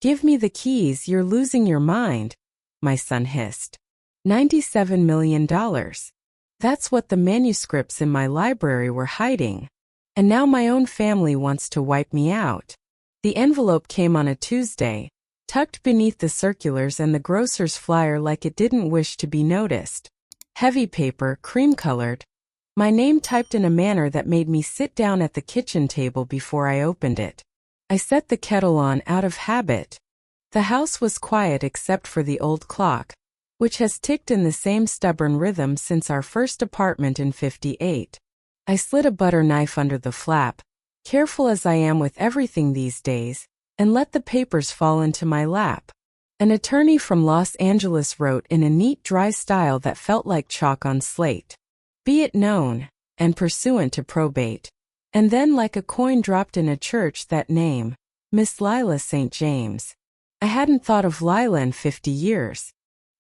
"Give me the keys, you're losing your mind," my son hissed. $97 million. That's what the manuscripts in my library were hiding. And now my own family wants to wipe me out. The envelope came on a Tuesday, tucked beneath the circulars and the grocer's flyer like it didn't wish to be noticed. Heavy paper, cream-colored. My name typed in a manner that made me sit down at the kitchen table before I opened it. I set the kettle on out of habit. The house was quiet except for the old clock, which has ticked in the same stubborn rhythm since our first apartment in '58. I slid a butter knife under the flap, careful as I am with everything these days, and let the papers fall into my lap. An attorney from Los Angeles wrote in a neat, dry style that felt like chalk on slate. "Be it known, and pursuant to probate." And then, like a coin dropped in a church, that name, Miss Lila St. James. I hadn't thought of Lila in 50 years.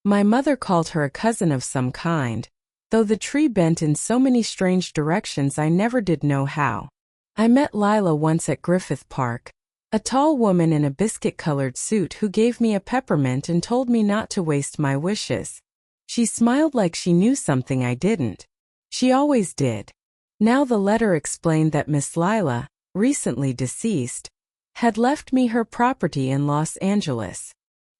My mother called her a cousin of some kind, though the tree bent in so many strange directions I never did know how. I met Lila once at Griffith Park, a tall woman in a biscuit-colored suit who gave me a peppermint and told me not to waste my wishes. She smiled like she knew something I didn't. She always did. Now the letter explained that Miss Lila, recently deceased, had left me her property in Los Angeles.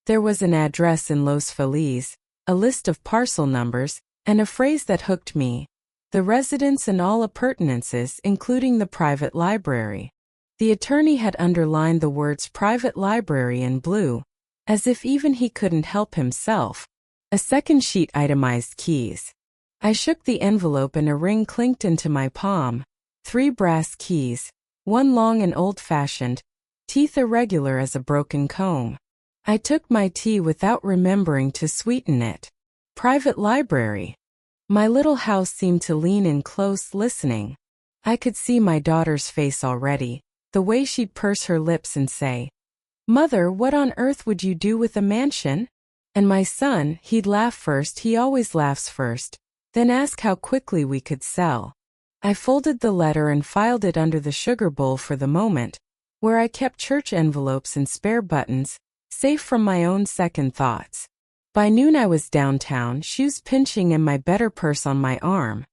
There was an address in Los Feliz, a list of parcel numbers, and a phrase that hooked me: the residence and all appurtenances, including the private library. The attorney had underlined the words private library in blue, as if even he couldn't help himself. A second sheet itemized keys. I shook the envelope and a ring clinked into my palm. 3 brass keys, one long and old-fashioned, teeth irregular as a broken comb. I took my tea without remembering to sweeten it. Private library. My little house seemed to lean in close, listening. I could see my daughter's face already, the way she'd purse her lips and say, "Mother, what on earth would you do with a mansion?" And my son, he'd laugh first, he always laughs first, then ask how quickly we could sell. I folded the letter and filed it under the sugar bowl for the moment, where I kept church envelopes and spare buttons, safe from my own second thoughts. By noon I was downtown, shoes pinching and my better purse on my arm.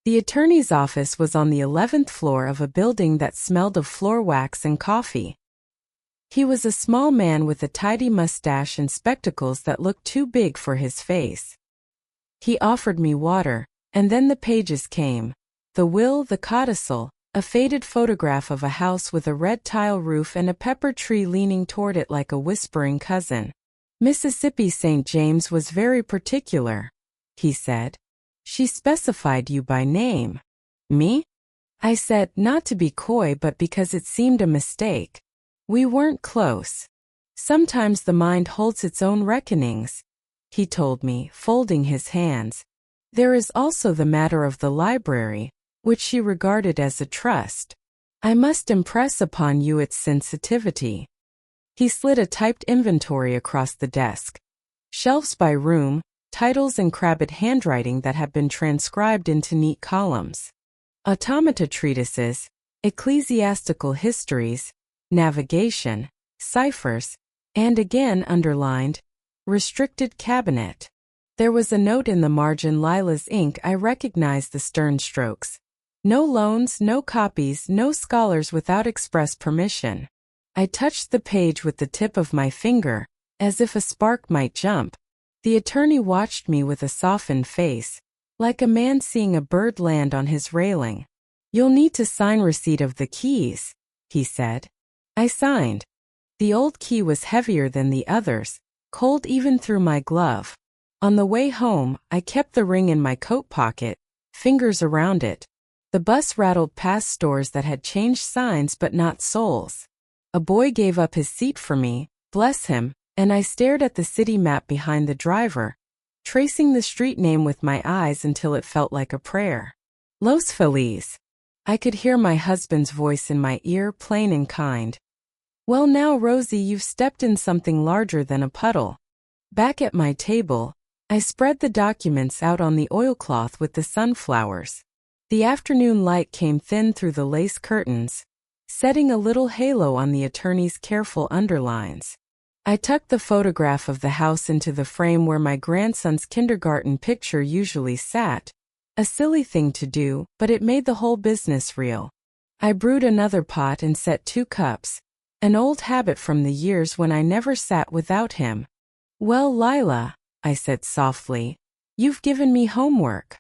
The attorney's office was on the 11th floor of a building that smelled of floor wax and coffee. He was a small man with a tidy mustache and spectacles that looked too big for his face. He offered me water, and then the pages came. The will, the codicil, a faded photograph of a house with a red tile roof and a pepper tree leaning toward it like a whispering cousin. "Mississippi St. James was very particular," he said. "She specified you by name." "Me?" I said, not to be coy but because it seemed a mistake. "We weren't close. Sometimes the mind holds its own reckonings," he told me, folding his hands. "There is also the matter of the library, which she regarded as a trust. I must impress upon you its sensitivity." He slid a typed inventory across the desk. Shelves by room, titles in crabbed handwriting that had been transcribed into neat columns. Automata treatises, ecclesiastical histories, navigation, ciphers, and again underlined, restricted cabinet. There was a note in the margin, Lila's ink. I recognized the stern strokes. No loans, no copies, no scholars without express permission. I touched the page with the tip of my finger, as if a spark might jump. The attorney watched me with a softened face, like a man seeing a bird land on his railing. "You'll need to sign receipt of the keys," he said. I signed. The old key was heavier than the others, cold even through my glove. On the way home, I kept the ring in my coat pocket, fingers around it. The bus rattled past stores that had changed signs but not souls. A boy gave up his seat for me, bless him, and I stared at the city map behind the driver, tracing the street name with my eyes until it felt like a prayer. Los Feliz. I could hear my husband's voice in my ear, plain and kind. "Well now, Rosie, you've stepped in something larger than a puddle." Back at my table, I spread the documents out on the oilcloth with the sunflowers. The afternoon light came thin through the lace curtains, setting a little halo on the attorney's careful underlines. I tucked the photograph of the house into the frame where my grandson's kindergarten picture usually sat. A silly thing to do, but it made the whole business real. I brewed another pot and set 2 cups, an old habit from the years when I never sat without him. "Well, Lila," I said softly, "you've given me homework."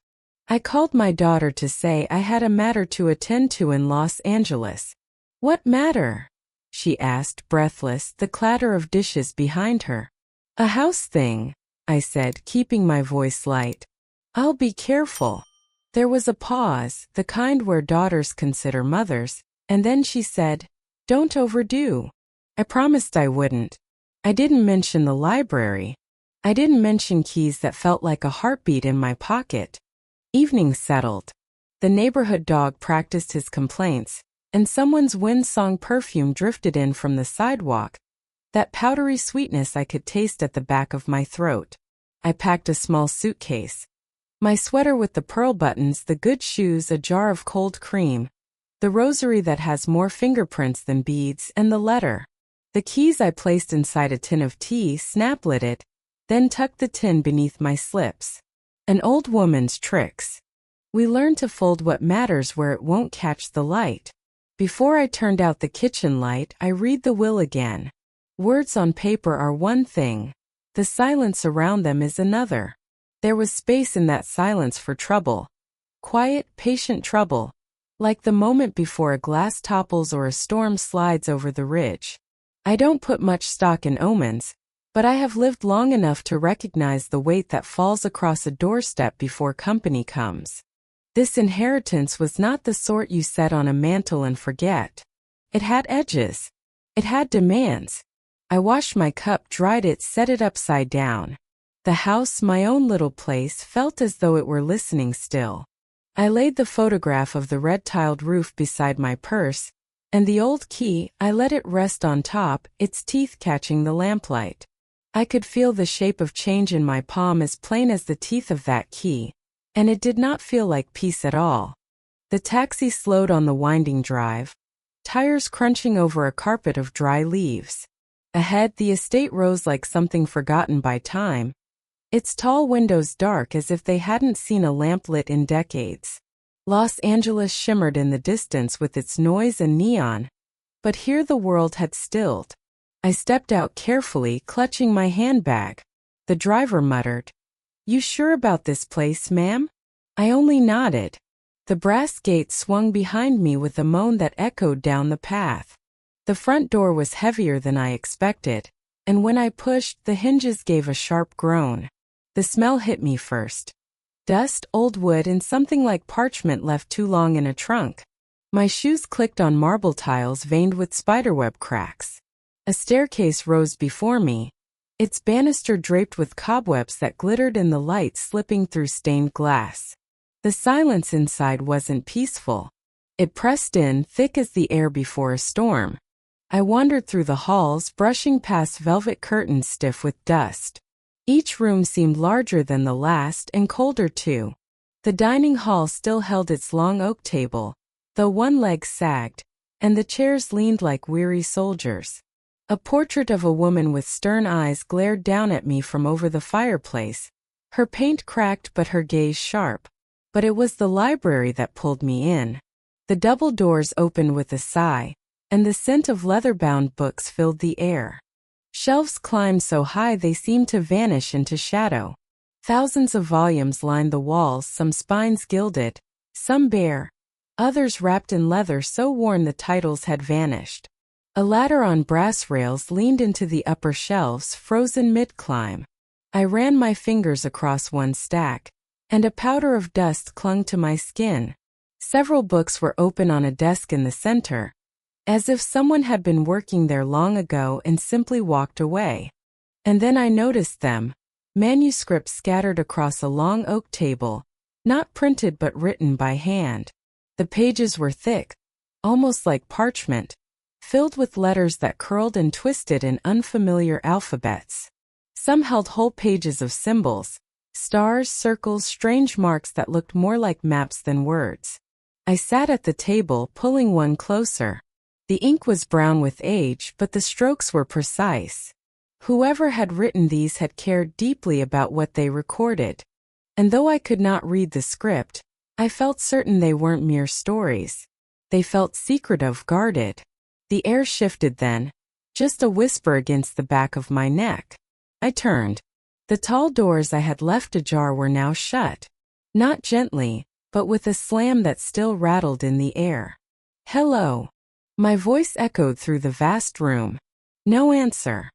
I called my daughter to say I had a matter to attend to in Los Angeles. "What matter?" she asked, breathless, the clatter of dishes behind her. "A house thing," I said, keeping my voice light. "I'll be careful." There was a pause, the kind where daughters consider mothers, and then she said, "Don't overdo." I promised I wouldn't. I didn't mention the library. I didn't mention keys that felt like a heartbeat in my pocket. Evening settled. The neighborhood dog practiced his complaints, and someone's wind-song perfume drifted in from the sidewalk. That powdery sweetness I could taste at the back of my throat. I packed a small suitcase. My sweater with the pearl buttons, the good shoes, a jar of cold cream, the rosary that has more fingerprints than beads, and the letter. The keys I placed inside a tin of tea, snap-lit it, then tucked the tin beneath my slips. An old woman's tricks. We learn to fold what matters where it won't catch the light. Before I turned out the kitchen light, I read the will again. Words on paper are one thing. The silence around them is another. There was space in that silence for trouble. Quiet, patient trouble. Like the moment before a glass topples or a storm slides over the ridge. I don't put much stock in omens, but I have lived long enough to recognize the weight that falls across a doorstep before company comes. This inheritance was not the sort you set on a mantle and forget. It had edges. It had demands. I washed my cup, dried it, set it upside down. The house, my own little place, felt as though it were listening still. I laid the photograph of the red-tiled roof beside my purse, and the old key, I let it rest on top, its teeth catching the lamplight. I could feel the shape of change in my palm as plain as the teeth of that key, and it did not feel like peace at all. The taxi slowed on the winding drive, tires crunching over a carpet of dry leaves. Ahead, the estate rose like something forgotten by time, its tall windows dark as if they hadn't seen a lamp lit in decades. Los Angeles shimmered in the distance with its noise and neon, but here the world had stilled. I stepped out carefully, clutching my handbag. The driver muttered, "You sure about this place, ma'am?" I only nodded. The brass gate swung behind me with a moan that echoed down the path. The front door was heavier than I expected, and when I pushed, the hinges gave a sharp groan. The smell hit me first. Dust, old wood, and something like parchment left too long in a trunk. My shoes clicked on marble tiles veined with spiderweb cracks. A staircase rose before me, its banister draped with cobwebs that glittered in the light slipping through stained glass. The silence inside wasn't peaceful. It pressed in, thick as the air before a storm. I wandered through the halls, brushing past velvet curtains stiff with dust. Each room seemed larger than the last and colder too. The dining hall still held its long oak table, though one leg sagged, and the chairs leaned like weary soldiers. A portrait of a woman with stern eyes glared down at me from over the fireplace, her paint cracked but her gaze sharp. But it was the library that pulled me in. The double doors opened with a sigh, and the scent of leather-bound books filled the air. Shelves climbed so high they seemed to vanish into shadow. Thousands of volumes lined the walls, some spines gilded, some bare, others wrapped in leather so worn the titles had vanished. A ladder on brass rails leaned into the upper shelves, frozen mid-climb. I ran my fingers across one stack, and a powder of dust clung to my skin. Several books were open on a desk in the center, as if someone had been working there long ago and simply walked away. And then I noticed them, manuscripts scattered across a long oak table, not printed but written by hand. The pages were thick, almost like parchment, filled with letters that curled and twisted in unfamiliar alphabets. Some held whole pages of symbols, stars, circles, strange marks that looked more like maps than words. I sat at the table, pulling one closer. The ink was brown with age, but the strokes were precise. Whoever had written these had cared deeply about what they recorded. And though I could not read the script, I felt certain they weren't mere stories. They felt secretive, guarded. The air shifted then, just a whisper against the back of my neck. I turned. The tall doors I had left ajar were now shut. Not gently, but with a slam that still rattled in the air. "Hello." My voice echoed through the vast room. No answer.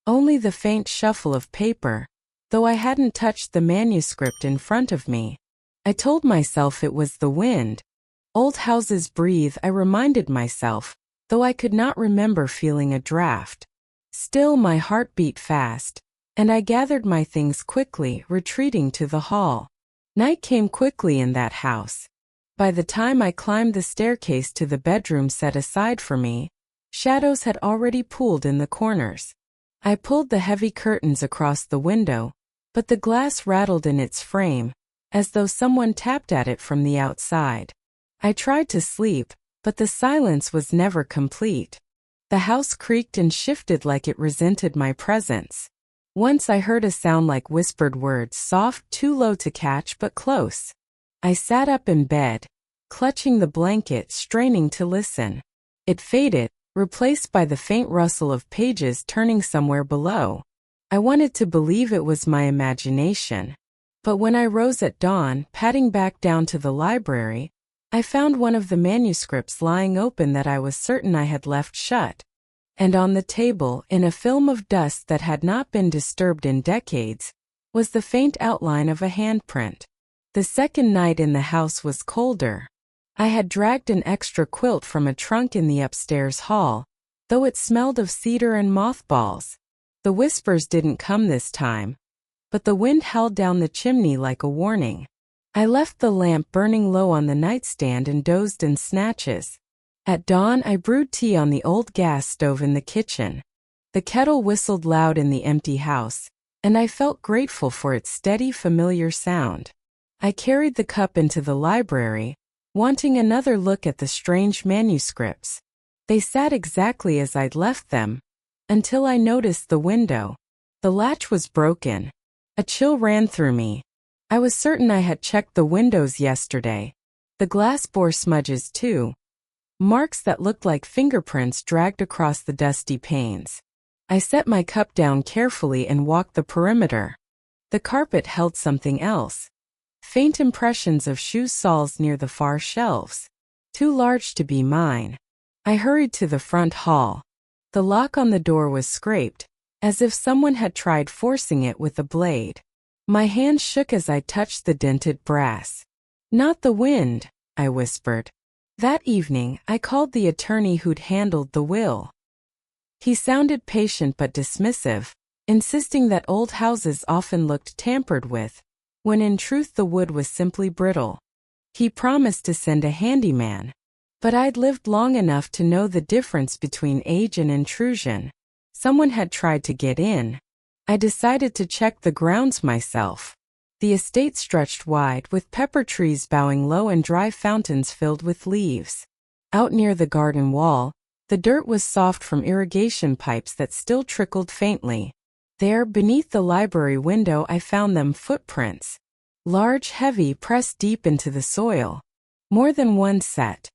Only the faint shuffle of paper, though I hadn't touched the manuscript in front of me. I told myself it was the wind. Old houses breathe, I reminded myself, though I could not remember feeling a draft. Still my heart beat fast, and I gathered my things quickly, retreating to the hall. Night came quickly in that house. By the time I climbed the staircase to the bedroom set aside for me, shadows had already pooled in the corners. I pulled the heavy curtains across the window, but the glass rattled in its frame, as though someone tapped at it from the outside. I tried to sleep, but the silence was never complete. The house creaked and shifted like it resented my presence. Once I heard a sound like whispered words, soft, too low to catch but close. I sat up in bed, clutching the blanket, straining to listen. It faded, replaced by the faint rustle of pages turning somewhere below. I wanted to believe it was my imagination. But when I rose at dawn, padding back down to the library, I found one of the manuscripts lying open that I was certain I had left shut. And on the table, in a film of dust that had not been disturbed in decades, was the faint outline of a handprint. The second night in the house was colder. I had dragged an extra quilt from a trunk in the upstairs hall, though it smelled of cedar and mothballs. The whispers didn't come this time, but the wind howled down the chimney like a warning. I left the lamp burning low on the nightstand and dozed in snatches. At dawn I brewed tea on the old gas stove in the kitchen. The kettle whistled loud in the empty house, and I felt grateful for its steady, familiar sound. I carried the cup into the library, wanting another look at the strange manuscripts. They sat exactly as I'd left them, until I noticed the window. The latch was broken. A chill ran through me. I was certain I had checked the windows yesterday. The glass bore smudges too. Marks that looked like fingerprints dragged across the dusty panes. I set my cup down carefully and walked the perimeter. The carpet held something else. Faint impressions of shoe soles near the far shelves. Too large to be mine. I hurried to the front hall. The lock on the door was scraped, as if someone had tried forcing it with a blade. My hand shook as I touched the dented brass. "Not the wind," I whispered. That evening, I called the attorney who'd handled the will. He sounded patient but dismissive, insisting that old houses often looked tampered with, when in truth the wood was simply brittle. He promised to send a handyman, but I'd lived long enough to know the difference between age and intrusion. Someone had tried to get in. I decided to check the grounds myself. The estate stretched wide, with pepper trees bowing low and dry fountains filled with leaves. Out near the garden wall, the dirt was soft from irrigation pipes that still trickled faintly. There, beneath the library window, I found them footprints. Large, heavy, pressed deep into the soil. More than one set.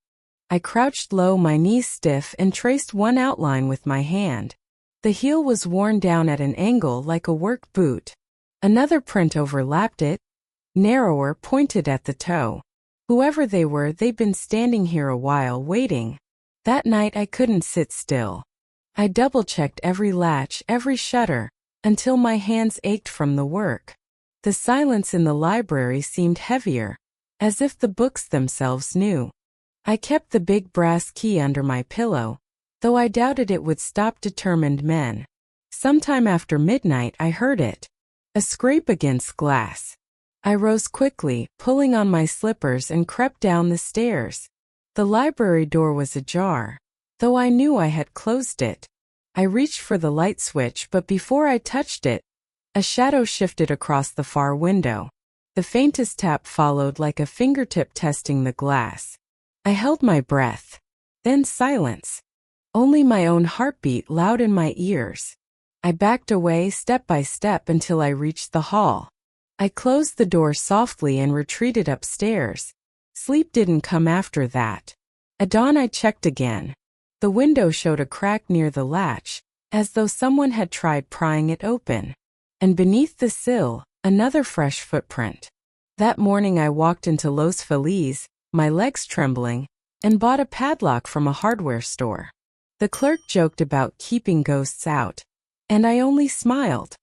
I crouched low, my knees stiff, and traced one outline with my hand. The heel was worn down at an angle like a work boot. Another print overlapped it, narrower, pointed at the toe. Whoever they were, they'd been standing here a while, waiting. That night I couldn't sit still. I double-checked every latch, every shutter, until my hands ached from the work. The silence in the library seemed heavier, as if the books themselves knew. I kept the big brass key under my pillow, though I doubted it would stop determined men. Sometime after midnight I heard it. A scrape against glass. I rose quickly, pulling on my slippers, and crept down the stairs. The library door was ajar, though I knew I had closed it. I reached for the light switch, but before I touched it, a shadow shifted across the far window. The faintest tap followed, like a fingertip testing the glass. I held my breath. Then silence. Only my own heartbeat loud in my ears. I backed away step by step until I reached the hall. I closed the door softly and retreated upstairs. Sleep didn't come after that. At dawn I checked again. The window showed a crack near the latch, as though someone had tried prying it open. And beneath the sill, another fresh footprint. That morning I walked into Los Feliz, my legs trembling, and bought a padlock from a hardware store. The clerk joked about keeping ghosts out, and I only smiled.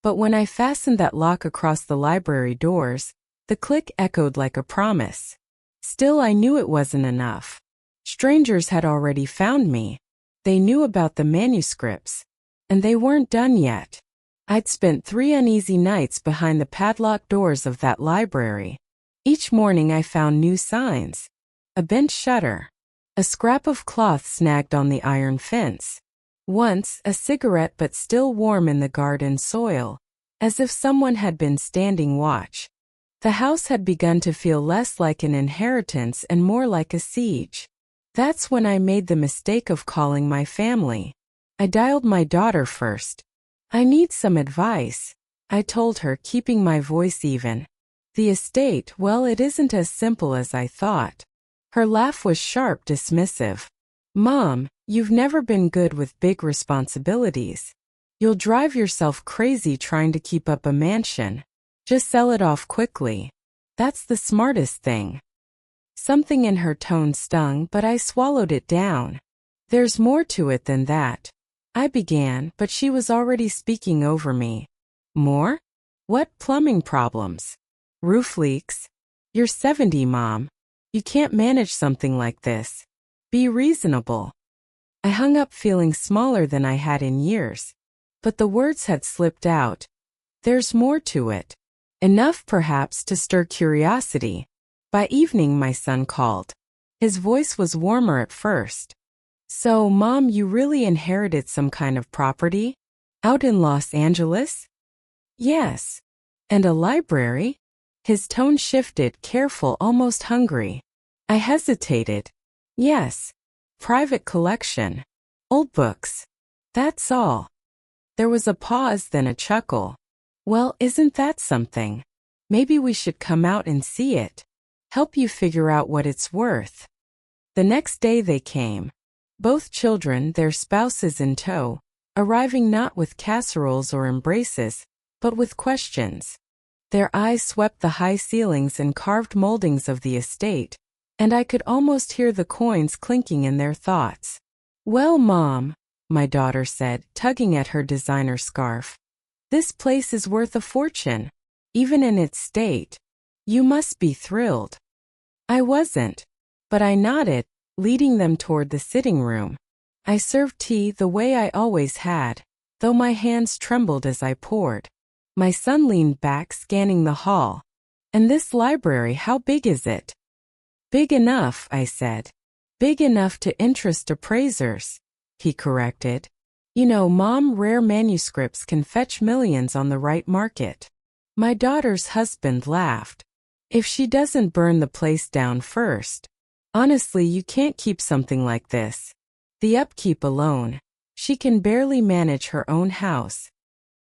But when I fastened that lock across the library doors, the click echoed like a promise. Still, I knew it wasn't enough. Strangers had already found me. They knew about the manuscripts, and they weren't done yet. I'd spent 3 uneasy nights behind the padlocked doors of that library. Each morning I found new signs. A bent shutter. A scrap of cloth snagged on the iron fence. Once, a cigarette but still warm in the garden soil, as if someone had been standing watch. The house had begun to feel less like an inheritance and more like a siege. That's when I made the mistake of calling my family. I dialed my daughter first. "I need some advice," I told her, keeping my voice even. "The estate, well, it isn't as simple as I thought." Her laugh was sharp, dismissive. "Mom, you've never been good with big responsibilities. You'll drive yourself crazy trying to keep up a mansion. Just sell it off quickly. That's the smartest thing." Something in her tone stung, but I swallowed it down. "There's more to it than that," I began, but she was already speaking over me. "More? What plumbing problems? Roof leaks? You're 70, Mom. You can't manage something like this. Be reasonable." I hung up feeling smaller than I had in years. But the words had slipped out. "There's more to it." Enough, perhaps, to stir curiosity. By evening my son called. His voice was warmer at first. "So, Mom, you really inherited some kind of property? Out in Los Angeles?" "Yes." "And a library?" His tone shifted, careful, almost hungry. I hesitated. "Yes. Private collection. Old books. That's all." There was a pause, then a chuckle. "Well, isn't that something? Maybe we should come out and see it. Help you figure out what it's worth." The next day they came. Both children, their spouses in tow, arriving not with casseroles or embraces, but with questions. Their eyes swept the high ceilings and carved moldings of the estate, and I could almost hear the coins clinking in their thoughts. "Well, Mom," my daughter said, tugging at her designer scarf, "this place is worth a fortune, even in its state. You must be thrilled." I wasn't, but I nodded, leading them toward the sitting room. I served tea the way I always had, though my hands trembled as I poured. My son leaned back, scanning the hall. "And this library, how big is it?" "Big enough," I said. "Big enough to interest appraisers," he corrected. "You know, Mom, rare manuscripts can fetch millions on the right market." My daughter's husband laughed. "If she doesn't burn the place down first. Honestly, you can't keep something like this. The upkeep alone. She can barely manage her own house."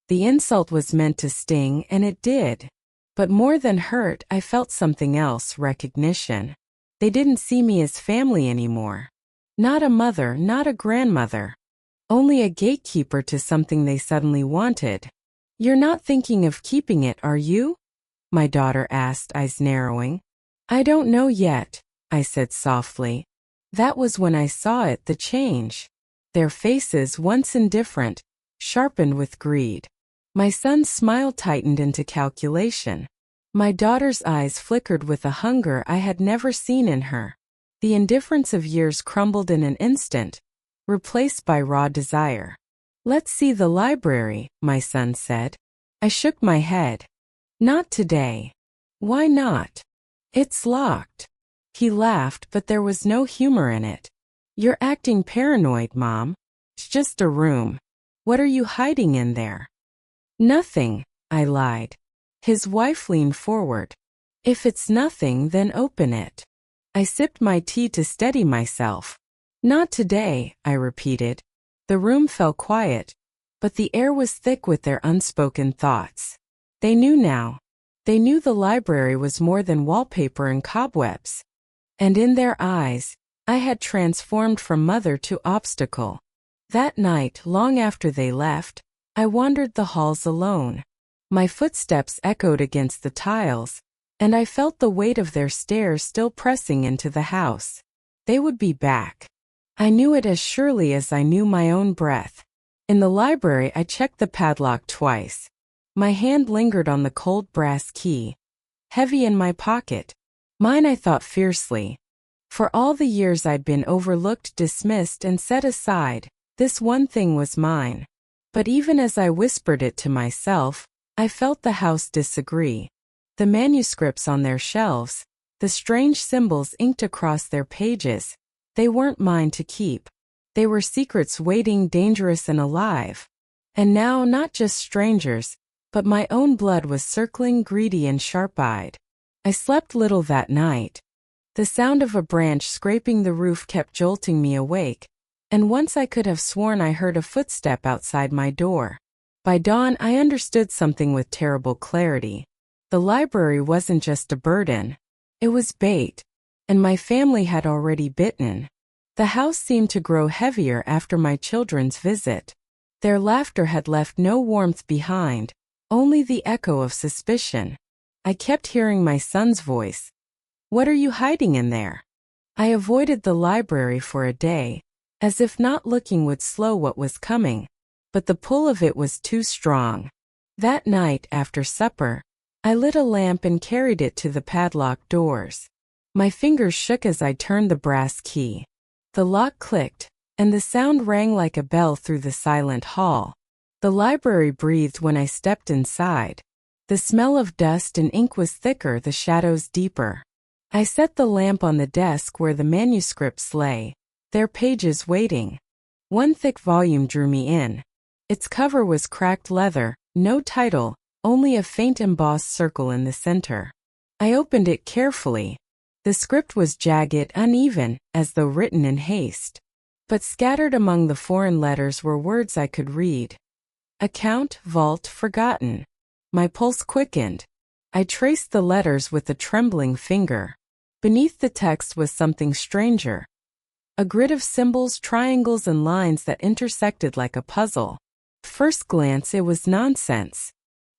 The insult was meant to sting, and it did. But more than hurt, I felt something else, recognition. They didn't see me as family anymore. Not a mother, not a grandmother. Only a gatekeeper to something they suddenly wanted. "You're not thinking of keeping it, are you?" my daughter asked, eyes narrowing. "I don't know yet," I said softly. That was when I saw it, the change. Their faces, once indifferent, sharpened with greed. My son's smile tightened into calculation. My daughter's eyes flickered with a hunger I had never seen in her. The indifference of years crumbled in an instant, replaced by raw desire. "Let's see the library," my son said. I shook my head. "Not today." "Why not?" "It's locked." He laughed, but there was no humor in it. "You're acting paranoid, Mom. It's just a room. What are you hiding in there?" "Nothing," I lied. His wife leaned forward. "If it's nothing, then open it." I sipped my tea to steady myself. "Not today," I repeated. The room fell quiet. but the air was thick with their unspoken thoughts. They knew now. They knew the library was more than wallpaper and cobwebs. And in their eyes, I had transformed from mother to obstacle. That night, long after they left, I wandered the halls alone. My footsteps echoed against the tiles, and I felt the weight of their stares still pressing into the house. They would be back. I knew it as surely as I knew my own breath. In the library, I checked the padlock twice. My hand lingered on the cold brass key. Heavy in my pocket. Mine, I thought fiercely. For all the years I'd been overlooked, dismissed, and set aside, this one thing was mine. But even as I whispered it to myself, I felt the house disagree. The manuscripts on their shelves, the strange symbols inked across their pages, they weren't mine to keep. They were secrets waiting, dangerous and alive. And now, not just strangers, but my own blood was circling, greedy and sharp-eyed. I slept little that night. The sound of a branch scraping the roof kept jolting me awake, and once I could have sworn I heard a footstep outside my door. By dawn, I understood something with terrible clarity. The library wasn't just a burden. It was bait, and my family had already bitten. The house seemed to grow heavier after my children's visit. Their laughter had left no warmth behind, only the echo of suspicion. I kept hearing my son's voice. "What are you hiding in there?" I avoided the library for a day, as if not looking would slow what was coming, but the pull of it was too strong. That night, after supper, I lit a lamp and carried it to the padlocked doors. My fingers shook as I turned the brass key. The lock clicked, and the sound rang like a bell through the silent hall. The library breathed when I stepped inside. The smell of dust and ink was thicker, the shadows deeper. I set the lamp on the desk where the manuscripts lay, their pages waiting. One thick volume drew me in. Its cover was cracked leather, no title, only a faint embossed circle in the center. I opened it carefully. The script was jagged, uneven, as though written in haste. But scattered among the foreign letters were words I could read. Account, vault, forgotten. My pulse quickened. I traced the letters with a trembling finger. Beneath the text was something stranger. A grid of symbols, triangles, and lines that intersected like a puzzle. First glance, it was nonsense.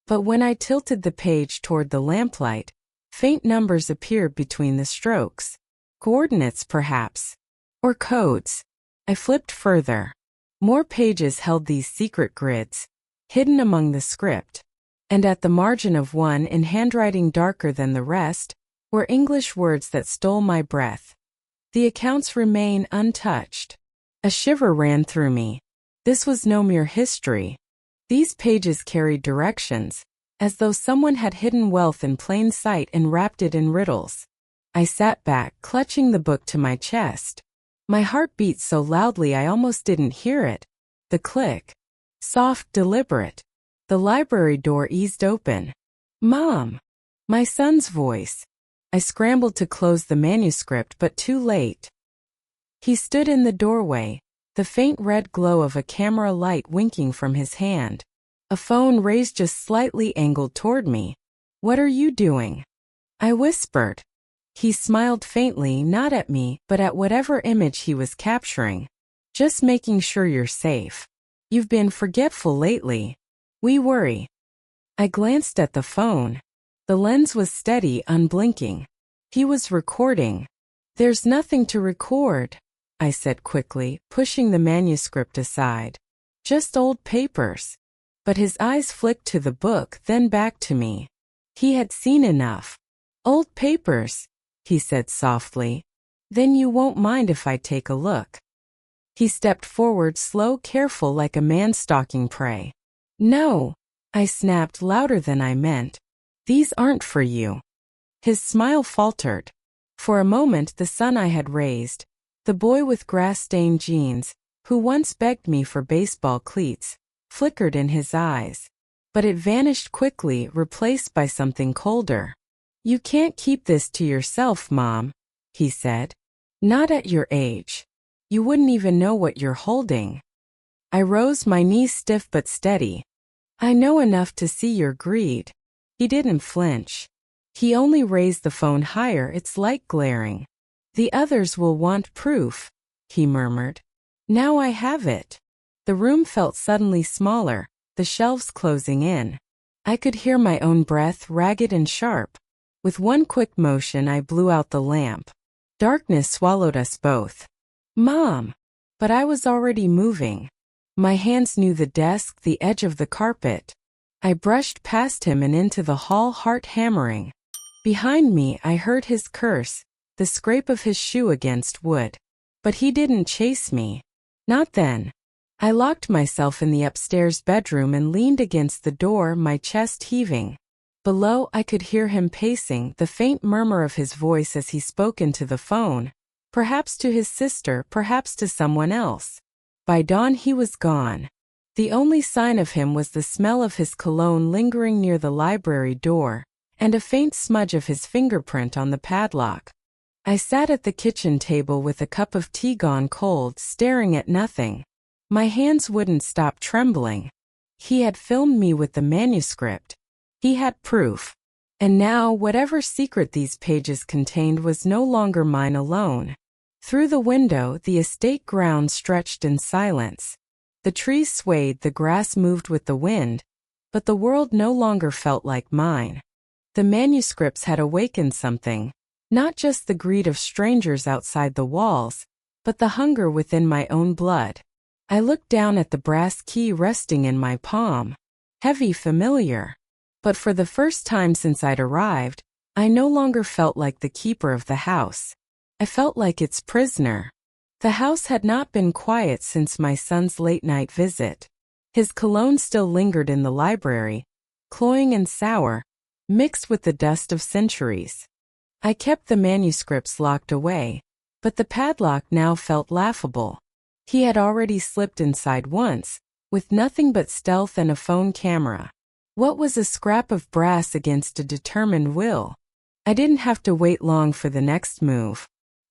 But when I tilted the page toward the lamplight, faint numbers appeared between the strokes. Coordinates, perhaps. Or codes. I flipped further. More pages held these secret grids, hidden among the script. And at the margin of one, in handwriting darker than the rest, were English words that stole my breath. The accounts remain untouched. A shiver ran through me. This was no mere history. These pages carried directions, as though someone had hidden wealth in plain sight and wrapped it in riddles. I sat back, clutching the book to my chest. My heart beat so loudly I almost didn't hear it. The click. Soft, deliberate. The library door eased open. "Mom!" My son's voice. I scrambled to close the manuscript, but too late. He stood in the doorway, the faint red glow of a camera light winking from his hand. A phone raised just slightly angled toward me. "What are you doing?" I whispered. He smiled faintly, not at me, but at whatever image he was capturing. "Just making sure you're safe. You've been forgetful lately. We worry." I glanced at the phone. The lens was steady, unblinking. He was recording. "There's nothing to record," I said quickly, pushing the manuscript aside. "Just old papers." But his eyes flicked to the book, then back to me. He had seen enough. "Old papers," he said softly. "Then you won't mind if I take a look." He stepped forward, slow, careful, like a man stalking prey. "No," I snapped louder than I meant. "These aren't for you." His smile faltered. For a moment, the son I had raised, the boy with grass-stained jeans, who once begged me for baseball cleats, flickered in his eyes. But it vanished quickly, replaced by something colder. "You can't keep this to yourself, Mom," he said. "Not at your age. You wouldn't even know what you're holding." I rose, my knees stiff but steady. I know enough to see your greed. He didn't flinch. He only raised the phone higher, its light glaring. The others will want proof, he murmured. Now I have it. The room felt suddenly smaller, the shelves closing in. I could hear my own breath, ragged and sharp. With one quick motion I blew out the lamp. Darkness swallowed us both. Mom! But I was already moving. My hands knew the desk, the edge of the carpet. I brushed past him and into the hall, heart hammering. Behind me I heard his curse, the scrape of his shoe against wood. But he didn't chase me. Not then. I locked myself in the upstairs bedroom and leaned against the door, my chest heaving. Below I could hear him pacing, the faint murmur of his voice as he spoke into the phone. Perhaps to his sister, perhaps to someone else. By dawn he was gone. The only sign of him was the smell of his cologne lingering near the library door, and a faint smudge of his fingerprint on the padlock. I sat at the kitchen table with a cup of tea gone cold, staring at nothing. My hands wouldn't stop trembling. He had filmed me with the manuscript. He had proof. And now, whatever secret these pages contained was no longer mine alone. Through the window, the estate grounds stretched in silence. The trees swayed, the grass moved with the wind, but the world no longer felt like mine. The manuscripts had awakened something, not just the greed of strangers outside the walls, but the hunger within my own blood. I looked down at the brass key resting in my palm. Heavy, familiar. But for the first time since I'd arrived, I no longer felt like the keeper of the house. I felt like its prisoner. The house had not been quiet since my son's late-night visit. His cologne still lingered in the library, cloying and sour, mixed with the dust of centuries. I kept the manuscripts locked away, but the padlock now felt laughable. He had already slipped inside once, with nothing but stealth and a phone camera. What was a scrap of brass against a determined will? I didn't have to wait long for the next move.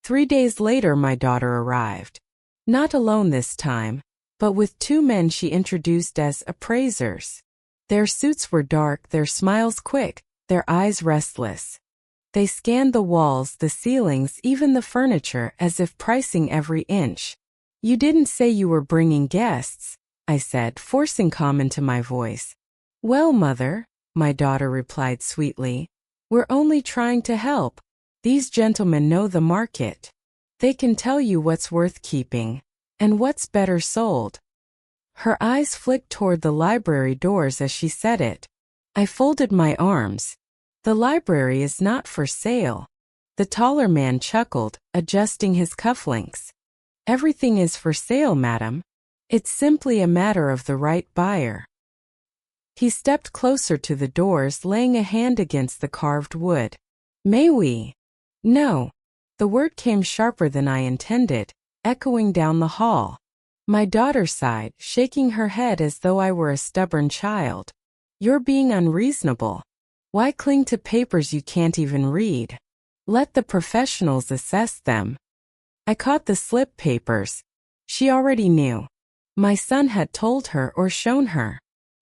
3 days later my daughter arrived. Not alone this time, but with 2 men she introduced as appraisers. Their suits were dark, their smiles quick, their eyes restless. They scanned the walls, the ceilings, even the furniture, as if pricing every inch. You didn't say you were bringing guests, I said, forcing calm into my voice. Well, mother, my daughter replied sweetly, we're only trying to help. These gentlemen know the market. They can tell you what's worth keeping, and what's better sold. Her eyes flicked toward the library doors as she said it. I folded my arms. The library is not for sale. The taller man chuckled, adjusting his cufflinks. Everything is for sale, madam. It's simply a matter of the right buyer. He stepped closer to the doors, laying a hand against the carved wood. May we? No. The word came sharper than I intended, echoing down the hall. My daughter sighed, shaking her head as though I were a stubborn child. You're being unreasonable. Why cling to papers you can't even read? Let the professionals assess them. I caught the slip papers. She already knew. My son had told her or shown her.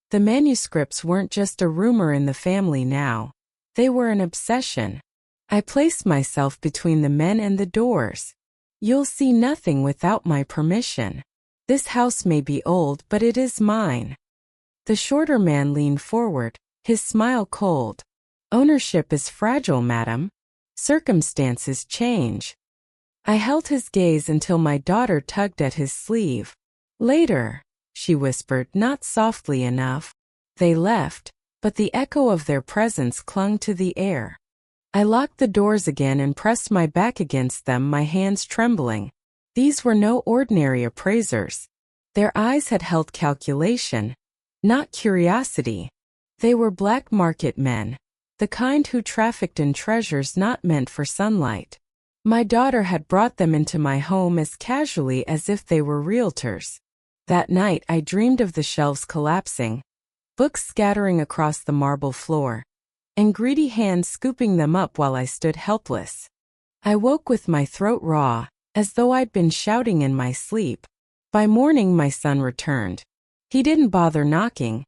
The manuscripts weren't just a rumor in the family now. They were an obsession. I placed myself between the men and the doors. You'll see nothing without my permission. This house may be old, but it is mine. The shorter man leaned forward, his smile cold. Ownership is fragile, madam. Circumstances change. I held his gaze until my daughter tugged at his sleeve. Later, she whispered, not softly enough. They left, but the echo of their presence clung to the air. I locked the doors again and pressed my back against them, my hands trembling. These were no ordinary appraisers. Their eyes had held calculation, not curiosity. They were black market men, the kind who trafficked in treasures not meant for sunlight. My daughter had brought them into my home as casually as if they were realtors. That night I dreamed of the shelves collapsing, books scattering across the marble floor, and greedy hands scooping them up while I stood helpless. I woke with my throat raw, as though I'd been shouting in my sleep. By morning, my son returned. He didn't bother knocking,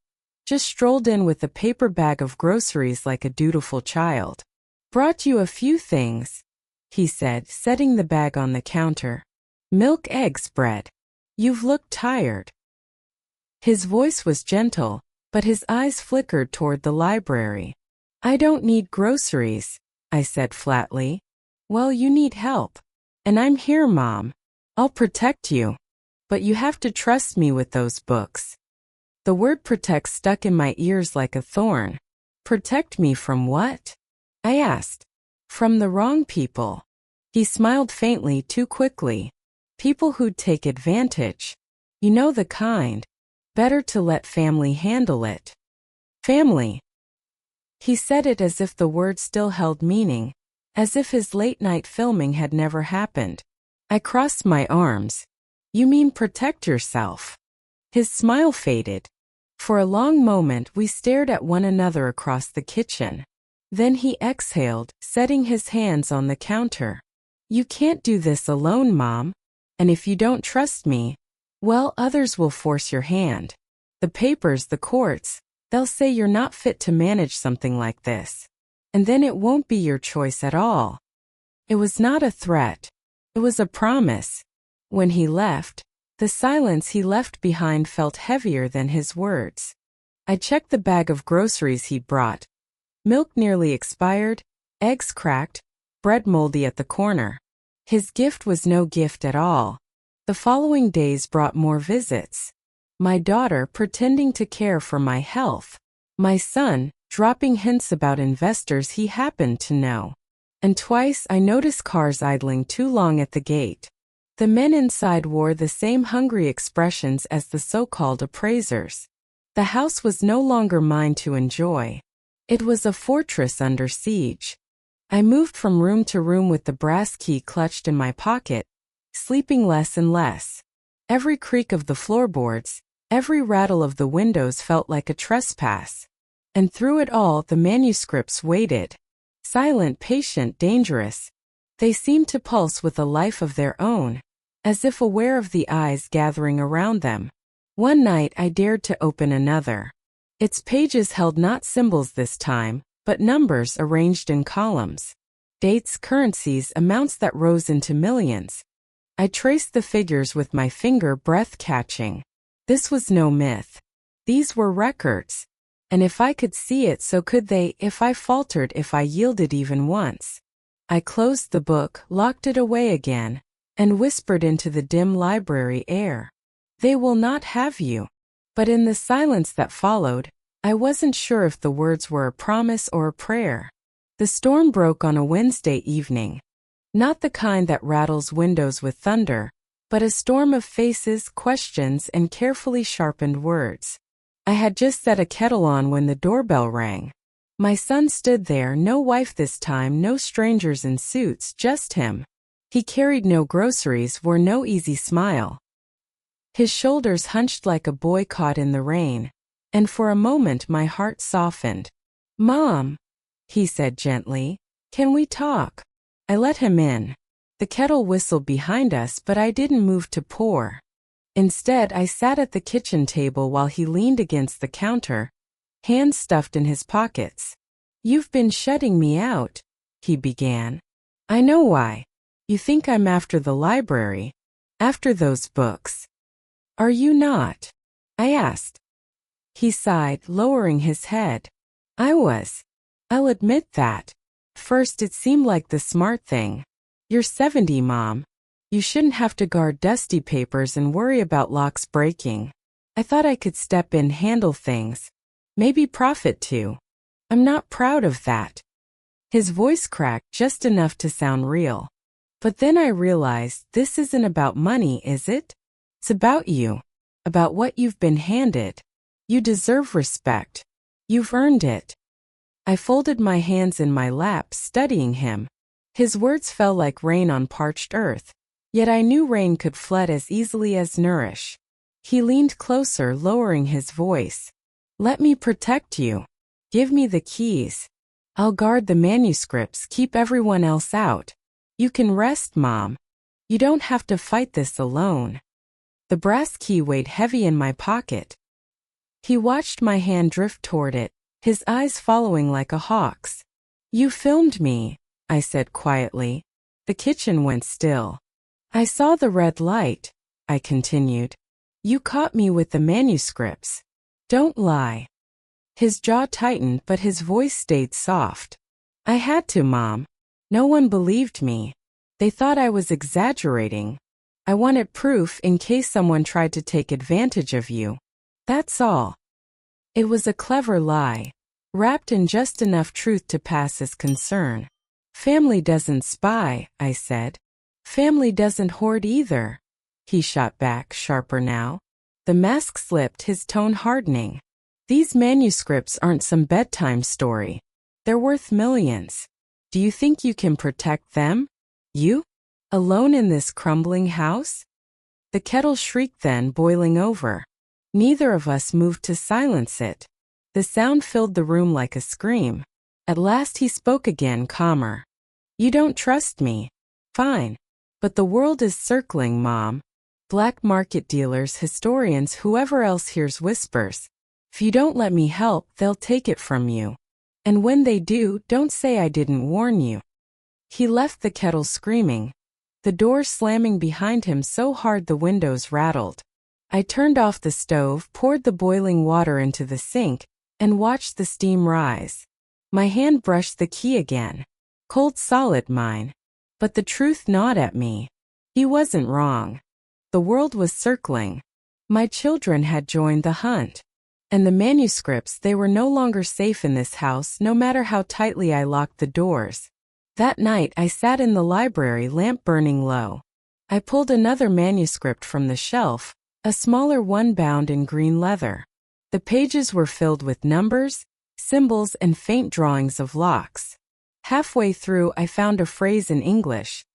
just strolled in with a paper bag of groceries like a dutiful child. "Brought you a few things," he said, setting the bag on the counter. "Milk, eggs, bread. You've looked tired." His voice was gentle, but his eyes flickered toward the library. "I don't need groceries," I said flatly. "Well, you need help. And I'm here, Mom. I'll protect you. But you have to trust me with those books." The word protect stuck in my ears like a thorn. Protect me from what? I asked. From the wrong people. He smiled faintly too quickly. People who'd take advantage. You know the kind. Better to let family handle it. Family. He said it as if the word still held meaning, as if his late-night filming had never happened. I crossed my arms. You mean protect yourself? His smile faded. For a long moment we stared at one another across the kitchen. Then he exhaled, setting his hands on the counter. "You can't do this alone, Mom. And if you don't trust me, well, others will force your hand. The papers, the courts, they'll say you're not fit to manage something like this. And then it won't be your choice at all." It was not a threat. It was a promise. When he left, the silence he left behind felt heavier than his words. I checked the bag of groceries he'd brought. Milk nearly expired, eggs cracked, bread moldy at the corner. His gift was no gift at all. The following days brought more visits. My daughter pretending to care for my health. My son dropping hints about investors he happened to know. And twice I noticed cars idling too long at the gate. The men inside wore the same hungry expressions as the so-called appraisers. The house was no longer mine to enjoy. It was a fortress under siege. I moved from room to room with the brass key clutched in my pocket, sleeping less and less. Every creak of the floorboards, every rattle of the windows felt like a trespass. And through it all the manuscripts waited. Silent, patient, dangerous. They seemed to pulse with a life of their own, as if aware of the eyes gathering around them. One night I dared to open another. Its pages held not symbols this time, but numbers arranged in columns. Dates, currencies, amounts that rose into millions. I traced the figures with my finger, breath-catching. This was no myth. These were records. And if I could see it, so could they, if I faltered, if I yielded even once. I closed the book, locked it away again, and whispered into the dim library air. "They will not have you." But in the silence that followed, I wasn't sure if the words were a promise or a prayer. The storm broke on a Wednesday evening. Not the kind that rattles windows with thunder, but a storm of faces, questions, and carefully sharpened words. I had just set a kettle on when the doorbell rang. My son stood there, no wife this time, no strangers in suits, just him. He carried no groceries, wore no easy smile. His shoulders hunched like a boy caught in the rain, and for a moment my heart softened. "Mom," he said gently, "can we talk?" I let him in. The kettle whistled behind us, but I didn't move to pour. Instead, I sat at the kitchen table while he leaned against the counter, hands stuffed in his pockets. "You've been shutting me out," he began. "I know why. You think I'm after the library, after those books. Are you not?" I asked. He sighed, lowering his head. "I was. I'll admit that. First it seemed like the smart thing. You're 70, Mom. You shouldn't have to guard dusty papers and worry about locks breaking. I thought I could step in, handle things. Maybe profit too. I'm not proud of that." His voice cracked just enough to sound real. But then I realized this isn't about money, is it? It's about you. About what you've been handed. You deserve respect. You've earned it. I folded my hands in my lap, studying him. His words fell like rain on parched earth. Yet I knew rain could flood as easily as nourish. He leaned closer, lowering his voice. "Let me protect you. Give me the keys. I'll guard the manuscripts, keep everyone else out. You can rest, Mom. You don't have to fight this alone." The brass key weighed heavy in my pocket. He watched my hand drift toward it, his eyes following like a hawk's. "You filmed me," I said quietly. The kitchen went still. "I saw the red light," I continued. "You caught me with the manuscripts. Don't lie." His jaw tightened, but his voice stayed soft. "I had to, Mom. No one believed me. They thought I was exaggerating. I wanted proof in case someone tried to take advantage of you. That's all." It was a clever lie, wrapped in just enough truth to pass as concern. "Family doesn't spy," I said. "Family doesn't hoard either." He shot back, sharper now. The mask slipped, his tone hardening. "These manuscripts aren't some bedtime story. They're worth millions. Do you think you can protect them? You? Alone in this crumbling house?" The kettle shrieked then, boiling over. Neither of us moved to silence it. The sound filled the room like a scream. At last he spoke again, calmer. "You don't trust me. Fine. But the world is circling, Mom. Black market dealers, historians, whoever else hears whispers. If you don't let me help, they'll take it from you. And when they do, don't say I didn't warn you." He left the kettle screaming, the door slamming behind him so hard the windows rattled. I turned off the stove, poured the boiling water into the sink, and watched the steam rise. My hand brushed the key again. Cold solid, mine. But the truth gnawed at me. He wasn't wrong. The world was circling. My children had joined the hunt. And the manuscripts, they were no longer safe in this house, no matter how tightly I locked the doors. That night I sat in the library, lamp burning low. I pulled another manuscript from the shelf, a smaller one bound in green leather. The pages were filled with numbers, symbols, and faint drawings of locks. Halfway through I found a phrase in English.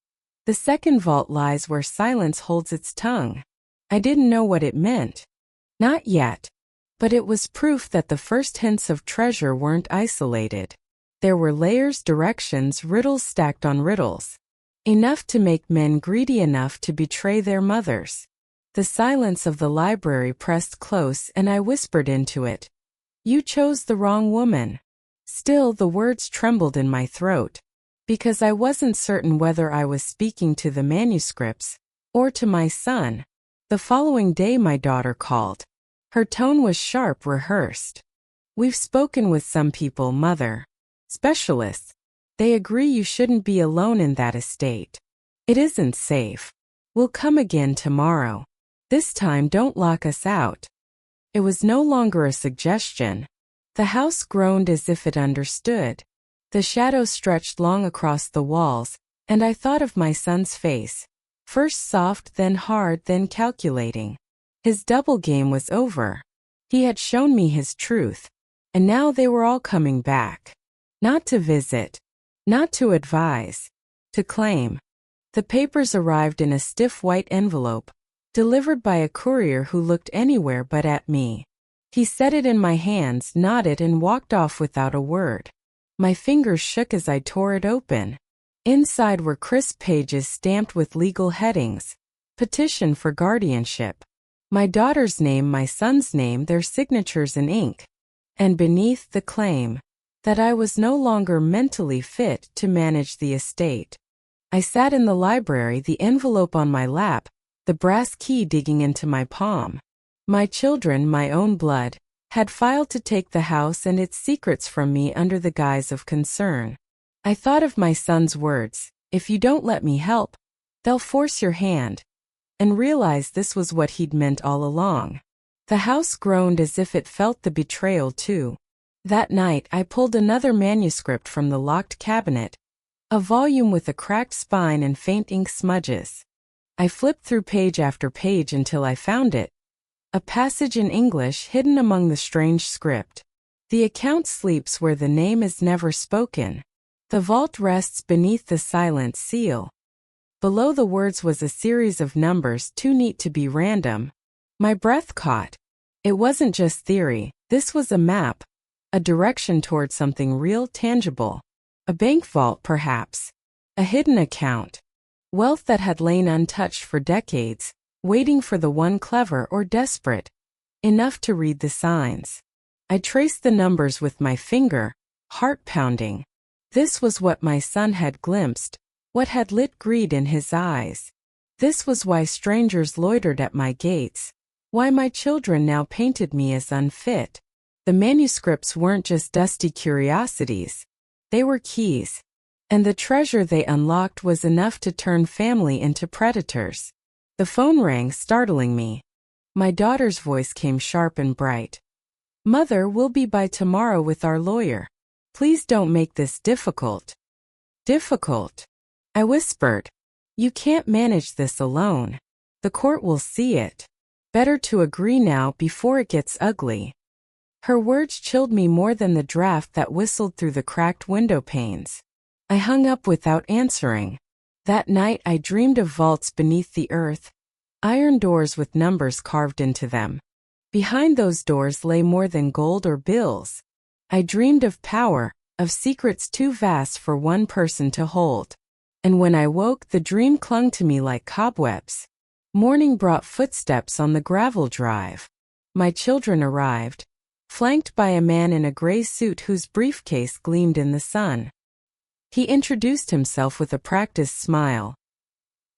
"The second vault lies where silence holds its tongue." I didn't know what it meant. Not yet. But it was proof that the first hints of treasure weren't isolated. There were layers, directions, riddles stacked on riddles. Enough to make men greedy enough to betray their mothers. The silence of the library pressed close, and I whispered into it. "You chose the wrong woman." Still, the words trembled in my throat, because I wasn't certain whether I was speaking to the manuscripts or to my son. The following day my daughter called. Her tone was sharp, rehearsed. "We've spoken with some people, Mother. Specialists. They agree you shouldn't be alone in that estate. It isn't safe. We'll come again tomorrow. This time don't lock us out." It was no longer a suggestion. The house groaned as if it understood. The shadows stretched long across the walls, and I thought of my son's face. First soft, then hard, then calculating. His double game was over. He had shown me his truth, and now they were all coming back. Not to visit, not to advise, to claim. The papers arrived in a stiff white envelope, delivered by a courier who looked anywhere but at me. He set it in my hands, nodded, and walked off without a word. My fingers shook as I tore it open. Inside were crisp pages stamped with legal headings. Petition for guardianship. My daughter's name, my son's name, their signatures in ink. And beneath, the claim that I was no longer mentally fit to manage the estate. I sat in the library, the envelope on my lap, the brass key digging into my palm. My children, my own blood, had filed to take the house and its secrets from me under the guise of concern. I thought of my son's words, "If you don't let me help, they'll force your hand," and realized this was what he'd meant all along. The house groaned as if it felt the betrayal too. That night I pulled another manuscript from the locked cabinet, a volume with a cracked spine and faint ink smudges. I flipped through page after page until I found it. A passage in English hidden among the strange script. "The account sleeps where the name is never spoken. The vault rests beneath the silent seal." Below the words was a series of numbers too neat to be random. My breath caught. It wasn't just theory, this was a map, a direction toward something real, tangible. A bank vault, perhaps. A hidden account. Wealth that had lain untouched for decades, waiting for the one clever or desperate enough to read the signs. I traced the numbers with my finger, heart pounding. This was what my son had glimpsed, what had lit greed in his eyes. This was why strangers loitered at my gates, why my children now painted me as unfit. The manuscripts weren't just dusty curiosities. They were keys. And the treasure they unlocked was enough to turn family into predators. The phone rang, startling me. My daughter's voice came sharp and bright. "Mother, we'll be by tomorrow with our lawyer. Please don't make this difficult." "Difficult?" I whispered. "You can't manage this alone. The court will see it. Better to agree now before it gets ugly." Her words chilled me more than the draft that whistled through the cracked window panes. I hung up without answering. That night I dreamed of vaults beneath the earth, iron doors with numbers carved into them. Behind those doors lay more than gold or bills. I dreamed of power, of secrets too vast for one person to hold. And when I woke, the dream clung to me like cobwebs. Morning brought footsteps on the gravel drive. My children arrived, flanked by a man in a gray suit whose briefcase gleamed in the sun. He introduced himself with a practiced smile.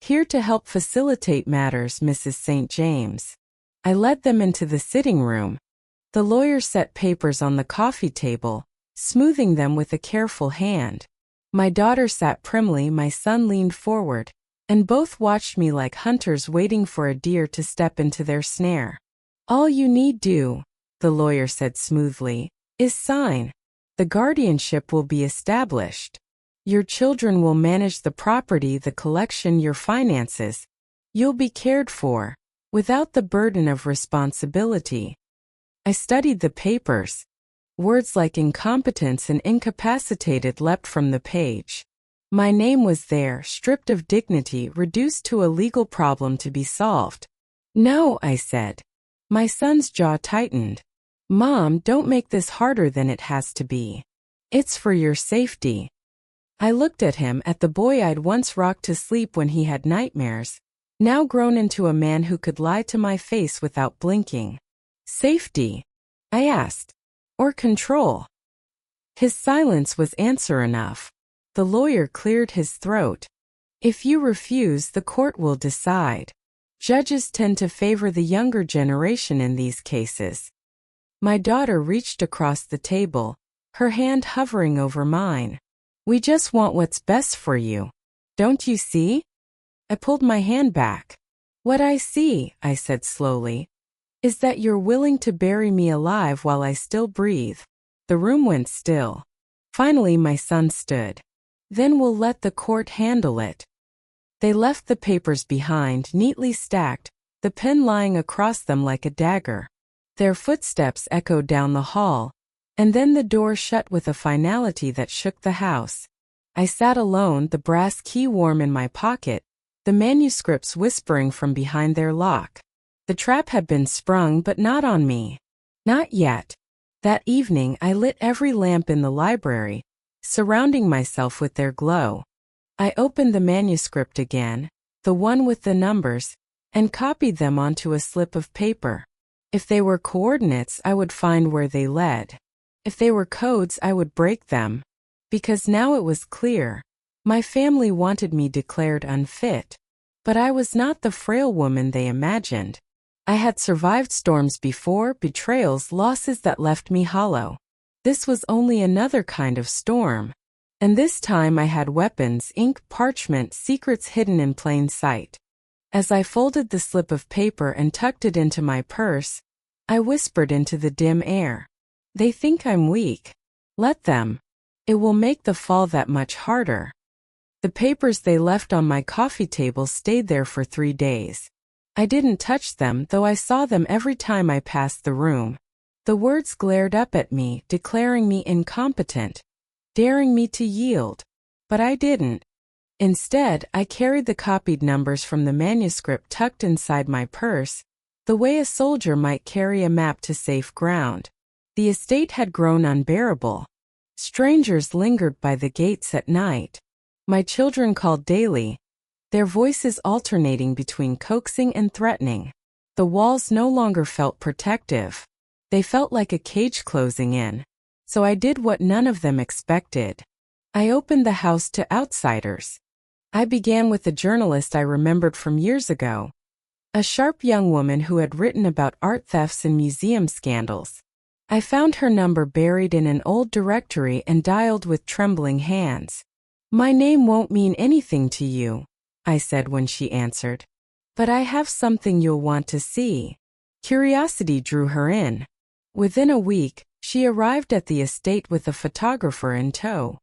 "Here to help facilitate matters, Mrs. St. James." I led them into the sitting room. The lawyer set papers on the coffee table, smoothing them with a careful hand. My daughter sat primly, my son leaned forward, and both watched me like hunters waiting for a deer to step into their snare. "All you need do," the lawyer said smoothly, "is sign. The guardianship will be established. Your children will manage the property, the collection, your finances. You'll be cared for, without the burden of responsibility." I studied the papers. Words like incompetence and incapacitated leapt from the page. My name was there, stripped of dignity, reduced to a legal problem to be solved. "No," I said. My son's jaw tightened. "Mom, don't make this harder than it has to be. It's for your safety." I looked at him, at the boy I'd once rocked to sleep when he had nightmares, now grown into a man who could lie to my face without blinking. "Safety?" I asked. "Or control?" His silence was answer enough. The lawyer cleared his throat. "If you refuse, the court will decide. Judges tend to favor the younger generation in these cases." My daughter reached across the table, her hand hovering over mine. "We just want what's best for you. Don't you see?" I pulled my hand back. "What I see," I said slowly, "is that you're willing to bury me alive while I still breathe." The room went still. Finally my son stood. "Then we'll let the court handle it." They left the papers behind, neatly stacked, the pen lying across them like a dagger. Their footsteps echoed down the hall, and then the door shut with a finality that shook the house. I sat alone, the brass key warm in my pocket, the manuscripts whispering from behind their lock. The trap had been sprung, but not on me. Not yet. That evening I lit every lamp in the library, surrounding myself with their glow. I opened the manuscript again, the one with the numbers, and copied them onto a slip of paper. If they were coordinates, I would find where they led. If they were codes, I would break them. Because now it was clear. My family wanted me declared unfit. But I was not the frail woman they imagined. I had survived storms before, betrayals, losses that left me hollow. This was only another kind of storm. And this time I had weapons, ink, parchment, secrets hidden in plain sight. As I folded the slip of paper and tucked it into my purse, I whispered into the dim air. "They think I'm weak. Let them. It will make the fall that much harder." The papers they left on my coffee table stayed there for 3 days. I didn't touch them, though I saw them every time I passed the room. The words glared up at me, declaring me incompetent, daring me to yield. But I didn't. Instead, I carried the copied numbers from the manuscript tucked inside my purse, the way a soldier might carry a map to safe ground. The estate had grown unbearable. Strangers lingered by the gates at night. My children called daily. their voices alternating between coaxing and threatening. The walls no longer felt protective. They felt like a cage closing in. So I did what none of them expected. I opened the house to outsiders. I began with a journalist I remembered from years ago. A sharp young woman who had written about art thefts and museum scandals. I found her number buried in an old directory and dialed with trembling hands. "My name won't mean anything to you," I said when she answered. "But I have something you'll want to see." Curiosity drew her in. Within a week, she arrived at the estate with a photographer in tow.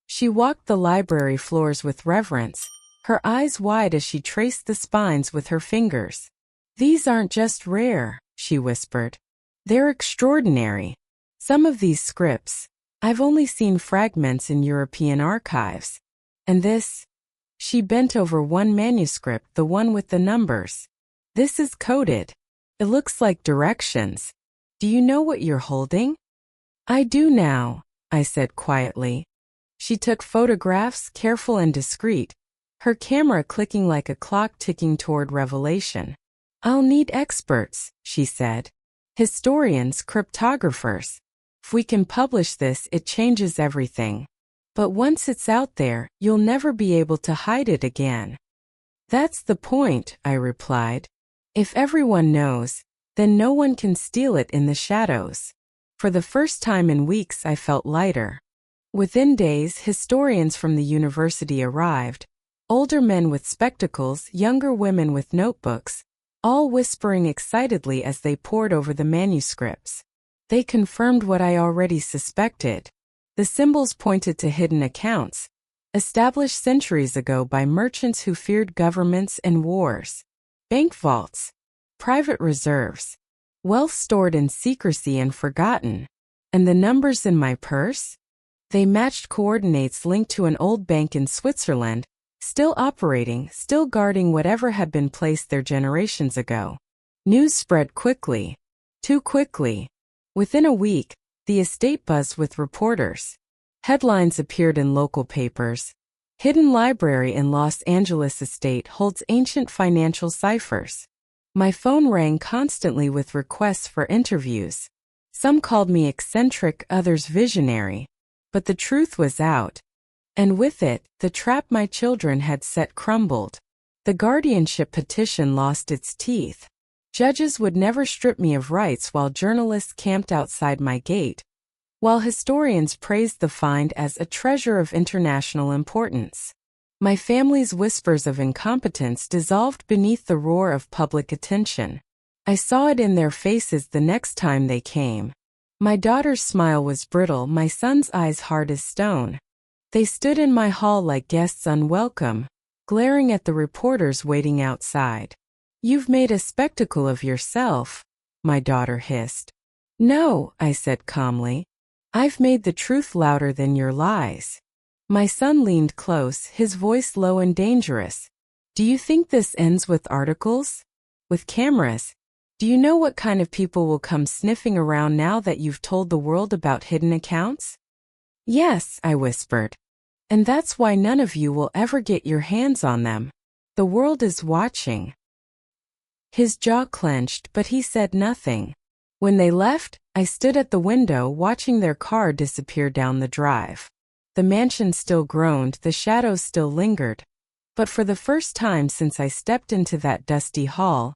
She walked the library floors with reverence, her eyes wide as she traced the spines with her fingers. "These aren't just rare," she whispered. "They're extraordinary. Some of these scripts, I've only seen fragments in European archives. And this?" She bent over one manuscript, the one with the numbers. "This is coded. It looks like directions. Do you know what you're holding?" "I do now," I said quietly. She took photographs, careful and discreet, her camera clicking like a clock ticking toward revelation. "I'll need experts," she said. "Historians, cryptographers. If we can publish this, it changes everything. But once it's out there, you'll never be able to hide it again." "That's the point," I replied. "If everyone knows, then no one can steal it in the shadows." For the first time in weeks, I felt lighter. Within days, historians from the university arrived, older men with spectacles, younger women with notebooks, all whispering excitedly as they pored over the manuscripts. They confirmed what I already suspected. The symbols pointed to hidden accounts, established centuries ago by merchants who feared governments and wars. Bank vaults, private reserves, wealth stored in secrecy and forgotten. And the numbers in my purse? They matched coordinates linked to an old bank in Switzerland, still operating, still guarding whatever had been placed there generations ago. News spread quickly. Too quickly. Within a week, the estate buzzed with reporters. Headlines appeared in local papers. "Hidden library in Los Angeles estate holds ancient financial ciphers." My phone rang constantly with requests for interviews. Some called me eccentric, others visionary. But the truth was out. And with it, the trap my children had set crumbled. The guardianship petition lost its teeth. Judges would never strip me of rights while journalists camped outside my gate, while historians praised the find as a treasure of international importance. My family's whispers of incompetence dissolved beneath the roar of public attention. I saw it in their faces the next time they came. My daughter's smile was brittle, my son's eyes hard as stone. They stood in my hall like guests unwelcome, glaring at the reporters waiting outside. "You've made a spectacle of yourself," my daughter hissed. "No," I said calmly. "I've made the truth louder than your lies." My son leaned close, his voice low and dangerous. "Do you think this ends with articles? With cameras? Do you know what kind of people will come sniffing around now that you've told the world about hidden accounts?" "Yes," I whispered. "And that's why none of you will ever get your hands on them. The world is watching." His jaw clenched, but he said nothing. When they left, I stood at the window watching their car disappear down the drive. The mansion still groaned, the shadows still lingered. But for the first time since I stepped into that dusty hall,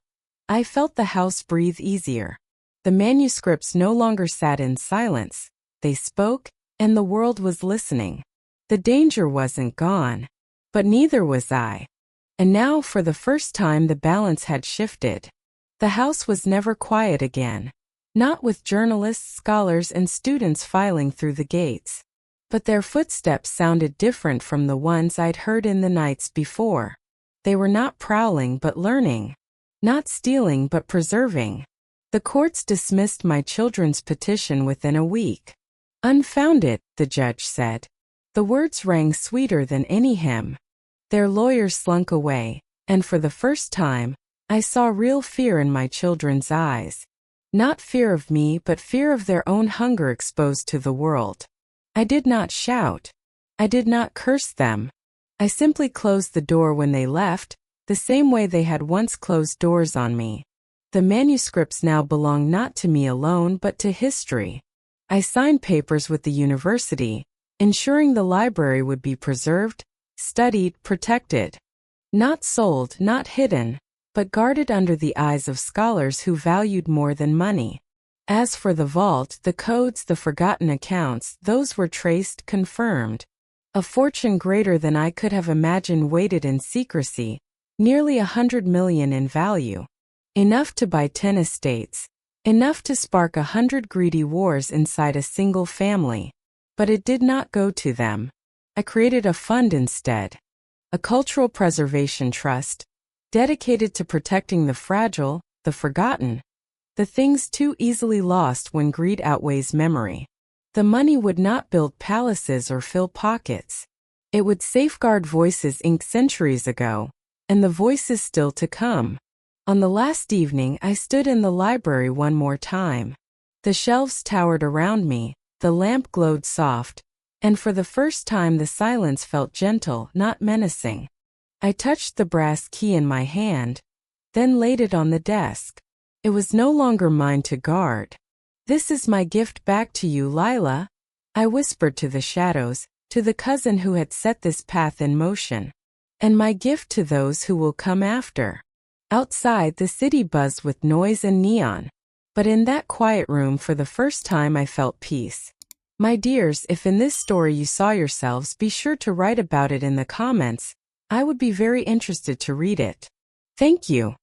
I felt the house breathe easier. The manuscripts no longer sat in silence. They spoke, and the world was listening. The danger wasn't gone. But neither was I. And now, for the first time, the balance had shifted. The house was never quiet again. Not with journalists, scholars, and students filing through the gates. But their footsteps sounded different from the ones I'd heard in the nights before. They were not prowling but learning. Not stealing but preserving. The courts dismissed my children's petition within a week. "Unfounded," the judge said. The words rang sweeter than any hymn. Their lawyers slunk away, and for the first time, I saw real fear in my children's eyes. Not fear of me, but fear of their own hunger exposed to the world. I did not shout. I did not curse them. I simply closed the door when they left, the same way they had once closed doors on me. The manuscripts now belong not to me alone but to history. I signed papers with the university, ensuring the library would be preserved, studied, protected. Not sold, not hidden, but guarded under the eyes of scholars who valued more than money. As for the vault, the codes, the forgotten accounts, those were traced, confirmed. A fortune greater than I could have imagined waited in secrecy, nearly 100 million in value. Enough to buy 10 estates. Enough to spark 100 greedy wars inside a single family. But it did not go to them. I created a fund instead. A cultural preservation trust, dedicated to protecting the fragile, the forgotten, the things too easily lost when greed outweighs memory. The money would not build palaces or fill pockets. It would safeguard voices inked centuries ago, and the voices still to come. On the last evening, I stood in the library one more time. The shelves towered around me, the lamp glowed soft, and for the first time the silence felt gentle, not menacing. I touched the brass key in my hand, then laid it on the desk. It was no longer mine to guard. "This is my gift back to you, Lila," I whispered to the shadows, to the cousin who had set this path in motion. "And my gift to those who will come after." Outside, the city buzzed with noise and neon. But in that quiet room for the first time I felt peace. My dears, if in this story you saw yourselves, be sure to write about it in the comments. I would be very interested to read it. Thank you.